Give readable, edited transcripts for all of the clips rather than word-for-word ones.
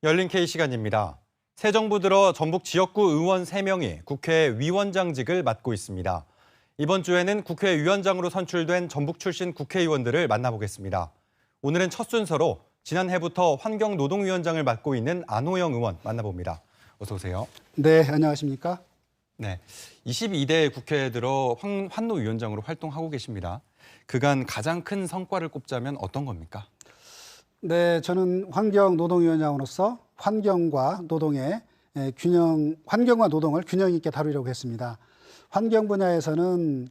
열린 K 시간입니다. 새 정부 들어 전북 지역구 의원 3명이 국회 위원장직을 맡고 있습니다. 이번 주에는 국회위원장으로 선출된 전북 출신 국회의원들을 만나보겠습니다. 오늘은 첫 순서로 지난해부터 환경노동위원장을 맡고 있는 안호영 의원 만나봅니다. 어서 오세요. 네, 안녕하십니까? 네, 22대 국회에 들어 환노위원장으로 활동하고 계십니다. 그간 가장 큰 성과를 꼽자면 어떤 겁니까? 네, 저는 환경노동위원장으로서 환경과 노동의 환경과 노동을 균형 있게 다루려고 했습니다. 환경 분야에서는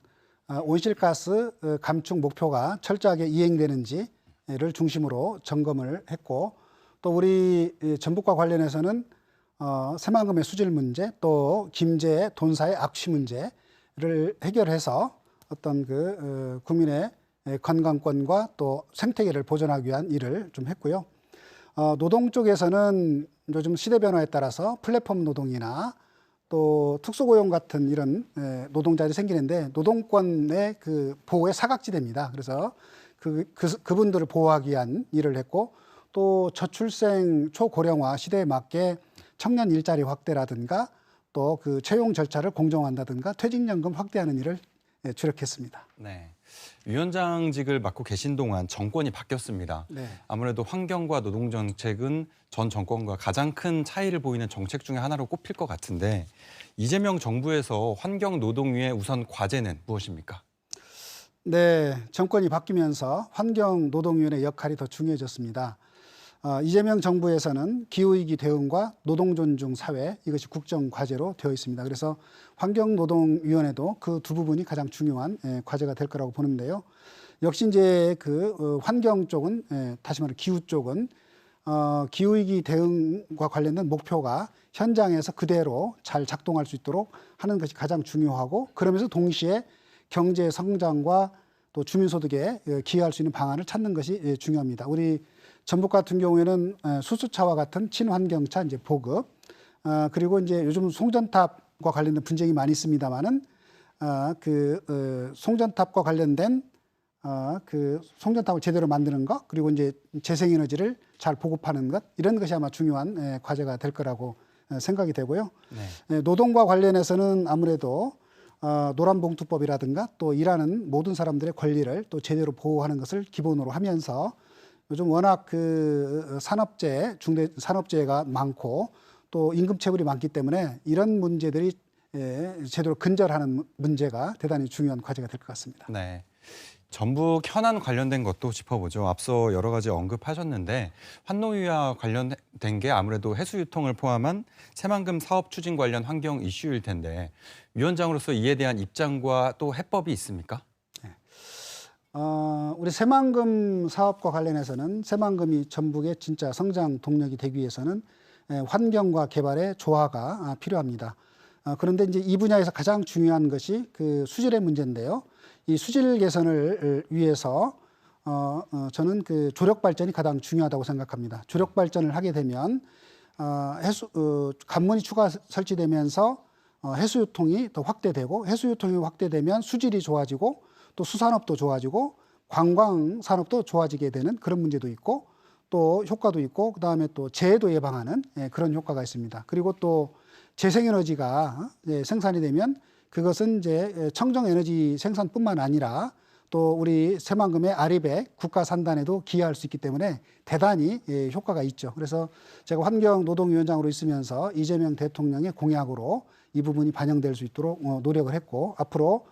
온실가스 감축 목표가 철저하게 이행되는지를 중심으로 점검을 했고, 또 우리 전북과 관련해서는 새만금의 수질 문제, 또 김제 돈사의 악취 문제를 해결해서 어떤 국민의 건강권과 또 생태계를 보존하기 위한 일을 좀 했고요. 노동 쪽에서는 요즘 시대 변화에 따라서 플랫폼 노동이나 또 특수고용 같은 이런 노동자들이 생기는데 노동권의 보호의 사각지대입니다. 그래서 그분들을 보호하기 위한 일을 했고, 또 저출생 초고령화 시대에 맞게 청년 일자리 확대라든가 또 채용 절차를 공정화한다든가 퇴직연금 확대하는 일을 주력했습니다. 네. 위원장직을 맡고 계신 동안 정권이 바뀌었습니다. 네. 아무래도 환경과 노동 정책은 전 정권과 가장 큰 차이를 보이는 정책 중에 하나로 꼽힐 것 같은데 이재명 정부에서 환경노동위의 우선 과제는 무엇입니까? 네, 정권이 바뀌면서 환경노동위원회 역할이 더 중요해졌습니다. 이재명 정부에서는 기후위기 대응과 노동존중 사회, 이것이 국정과제로 되어 있습니다. 그래서 환경노동위원회도 그 두 부분이 가장 중요한 과제가 될 거라고 보는데요. 역시 이제 환경 쪽은, 다시 말해 기후 쪽은 기후위기 대응과 관련된 목표가 현장에서 그대로 잘 작동할 수 있도록 하는 것이 가장 중요하고, 그러면서 동시에 경제 성장과 또 주민소득에 기여할 수 있는 방안을 찾는 것이 중요합니다. 우리 전북 같은 경우에는 수소차와 같은 친환경차 이제 보급, 그리고 이제 요즘 송전탑과 관련된 분쟁이 많이 있습니다만은 송전탑과 관련된 송전탑을 제대로 만드는 것, 그리고 이제 재생에너지를 잘 보급하는 것, 이런 것이 아마 중요한 과제가 될 거라고 생각이 되고요. 네. 노동과 관련해서는 아무래도 노란봉투법이라든가 또 일하는 모든 사람들의 권리를 또 제대로 보호하는 것을 기본으로 하면서 요즘 워낙 산업재해, 중대 산업재해가 많고 또 임금체불이 많기 때문에 이런 문제들이 제대로 근절하는 문제가 대단히 중요한 과제가 될 것 같습니다. 네. 전북 현안 관련된 것도 짚어보죠. 앞서 여러 가지 언급하셨는데 환노위와 관련된 게 아무래도 해수유통을 포함한 새만금 사업 추진 관련 환경 이슈일 텐데 위원장으로서 이에 대한 입장과 또 해법이 있습니까? 우리 새만금 사업과 관련해서는 새만금이 전북의 진짜 성장 동력이 되기 위해서는 환경과 개발의 조화가 필요합니다. 그런데 이제 이 분야에서 가장 중요한 것이 수질의 문제인데요. 이 수질 개선을 위해서 저는 조력 발전이 가장 중요하다고 생각합니다. 조력 발전을 하게 되면 관문이 추가 설치되면서 해수유통이 더 확대되고, 해수유통이 확대되면 수질이 좋아지고 또 수산업도 좋아지고 관광 산업도 좋아지게 되는 그런 문제도 있고, 또 효과도 있고, 그다음에 또 재해도 예방하는 그런 효과가 있습니다. 그리고 또 재생에너지가 생산이 되면 그것은 이제 청정에너지 생산뿐만 아니라 또 우리 새만금의 아리백 국가 산단에도 기여할 수 있기 때문에 대단히 효과가 있죠. 그래서 제가 환경노동위원장으로 있으면서 이재명 대통령의 공약으로 이 부분이 반영될 수 있도록 노력을 했고, 앞으로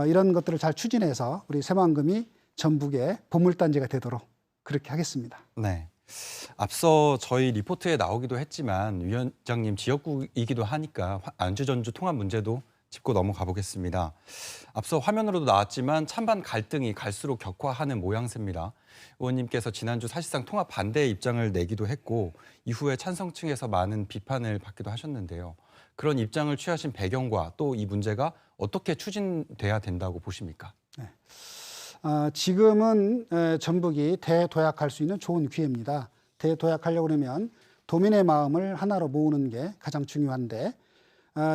이런 것들을 잘 추진해서 우리 새만금이 전북의 보물단지가 되도록 그렇게 하겠습니다. 네. 앞서 저희 리포트에 나오기도 했지만 위원장님 지역구이기도 하니까 안주전주 통합 문제도 짚고 넘어가 보겠습니다. 앞서 화면으로도 나왔지만 찬반 갈등이 갈수록 격화하는 모양새입니다. 의원님께서 지난주 사실상 통합 반대의 입장을 내기도 했고 이후에 찬성층에서 많은 비판을 받기도 하셨는데요. 그런 입장을 취하신 배경과 또 이 문제가 어떻게 추진돼야 된다고 보십니까? 네. 지금은 전북이 대도약할 수 있는 좋은 기회입니다. 대도약하려고 그러면 도민의 마음을 하나로 모으는 게 가장 중요한데,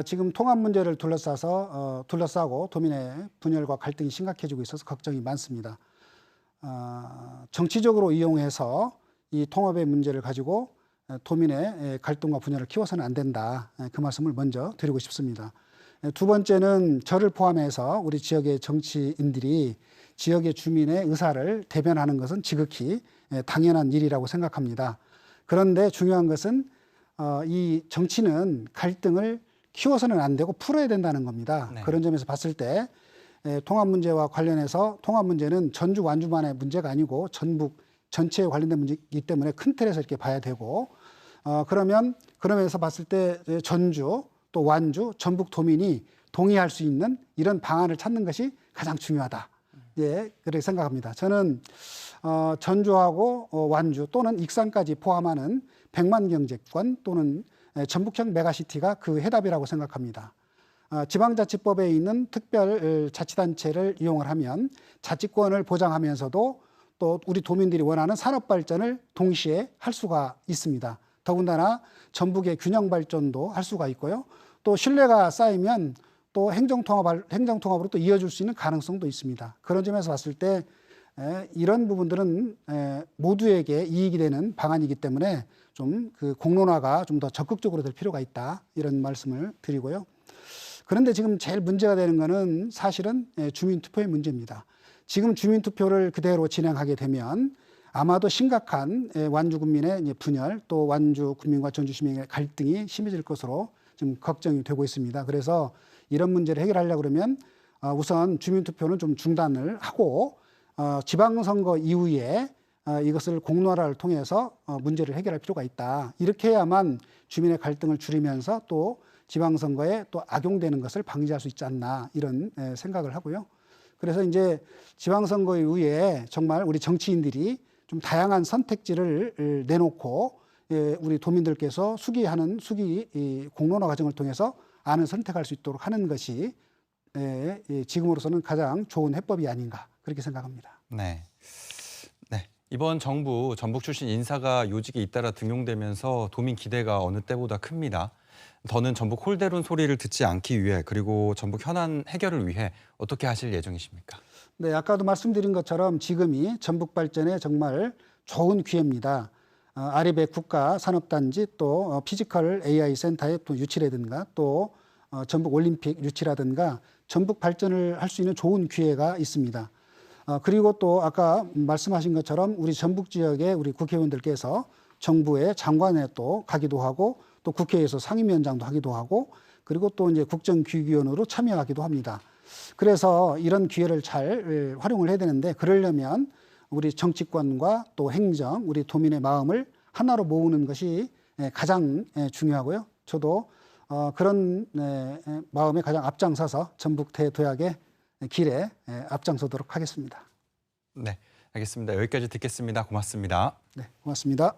지금 통합 문제를 둘러싸고 도민의 분열과 갈등이 심각해지고 있어서 걱정이 많습니다. 정치적으로 이용해서 이 통합의 문제를 가지고 도민의 갈등과 분열을 키워서는 안 된다. 그 말씀을 먼저 드리고 싶습니다. 두 번째는 저를 포함해서 우리 지역의 정치인들이 지역의 주민의 의사를 대변하는 것은 지극히 당연한 일이라고 생각합니다. 그런데 중요한 것은 이 정치는 갈등을 키워서는 안 되고 풀어야 된다는 겁니다. 네. 그런 점에서 봤을 때 통합 문제와 관련해서 통합 문제는 전주 완주만의 문제가 아니고 전북 전체에 관련된 문제이기 때문에 큰 틀에서 이렇게 봐야 되고 그러면서 봤을 때 전주 또 완주 전북 도민이 동의할 수 있는 이런 방안을 찾는 것이 가장 중요하다. 예, 그렇게 생각합니다. 저는 전주하고 완주 또는 익산까지 포함하는 100만 경제권 또는 전북형 메가시티가 그 해답이라고 생각합니다. 지방자치법에 있는 특별자치단체를 이용을 하면 자치권을 보장하면서도 또 우리 도민들이 원하는 산업발전을 동시에 할 수가 있습니다. 더군다나 전북의 균형 발전도 할 수가 있고요. 또 신뢰가 쌓이면 또 행정통합으로 또 이어질 수 있는 가능성도 있습니다. 그런 점에서 봤을 때 이런 부분들은 모두에게 이익이 되는 방안이기 때문에 좀 그 공론화가 좀 더 적극적으로 될 필요가 있다. 이런 말씀을 드리고요. 그런데 지금 제일 문제가 되는 것은 사실은 주민투표의 문제입니다. 지금 주민투표를 그대로 진행하게 되면 아마도 심각한 완주 군민의 분열 또 완주 군민과 전주 시민의 갈등이 심해질 것으로 좀 걱정이 되고 있습니다. 그래서 이런 문제를 해결하려고 그러면 우선 주민투표는 좀 중단을 하고 지방선거 이후에 이것을 공론화를 통해서 문제를 해결할 필요가 있다. 이렇게 해야만 주민의 갈등을 줄이면서 또 지방선거에 또 악용되는 것을 방지할 수 있지 않나 이런 생각을 하고요. 그래서 이제 지방선거 이후에 정말 우리 정치인들이 좀 다양한 선택지를 내놓고 우리 도민들께서 수기 공론화 과정을 통해서 안을 선택할 수 있도록 하는 것이 지금으로서는 가장 좋은 해법이 아닌가 그렇게 생각합니다. 네. 네. 이번 정부 전북 출신 인사가 요직에 잇따라 등용되면서 도민 기대가 어느 때보다 큽니다. 더는 전북 홀대론 소리를 듣지 않기 위해 그리고 전북 현안 해결을 위해 어떻게 하실 예정이십니까? 네, 아까도 말씀드린 것처럼 지금이 전북 발전에 정말 좋은 기회입니다. 아리백 국가산업단지 또 피지컬 AI 센터의 또 유치라든가 또 전북 올림픽 유치라든가 전북 발전을 할 수 있는 좋은 기회가 있습니다. 그리고 또 아까 말씀하신 것처럼 우리 전북 지역의 우리 국회의원들께서 정부의 장관에 또 가기도 하고 또 국회에서 상임위원장도 하기도 하고 그리고 또 이제 국정기획위원으로 참여하기도 합니다. 그래서 이런 기회를 잘 활용을 해야 되는데 그러려면 우리 정치권과 또 행정, 우리 도민의 마음을 하나로 모으는 것이 가장 중요하고요. 저도 그런 마음에 가장 앞장서서 전북 대도약의 길에 앞장서도록 하겠습니다. 네, 알겠습니다. 여기까지 듣겠습니다. 고맙습니다. 네, 고맙습니다.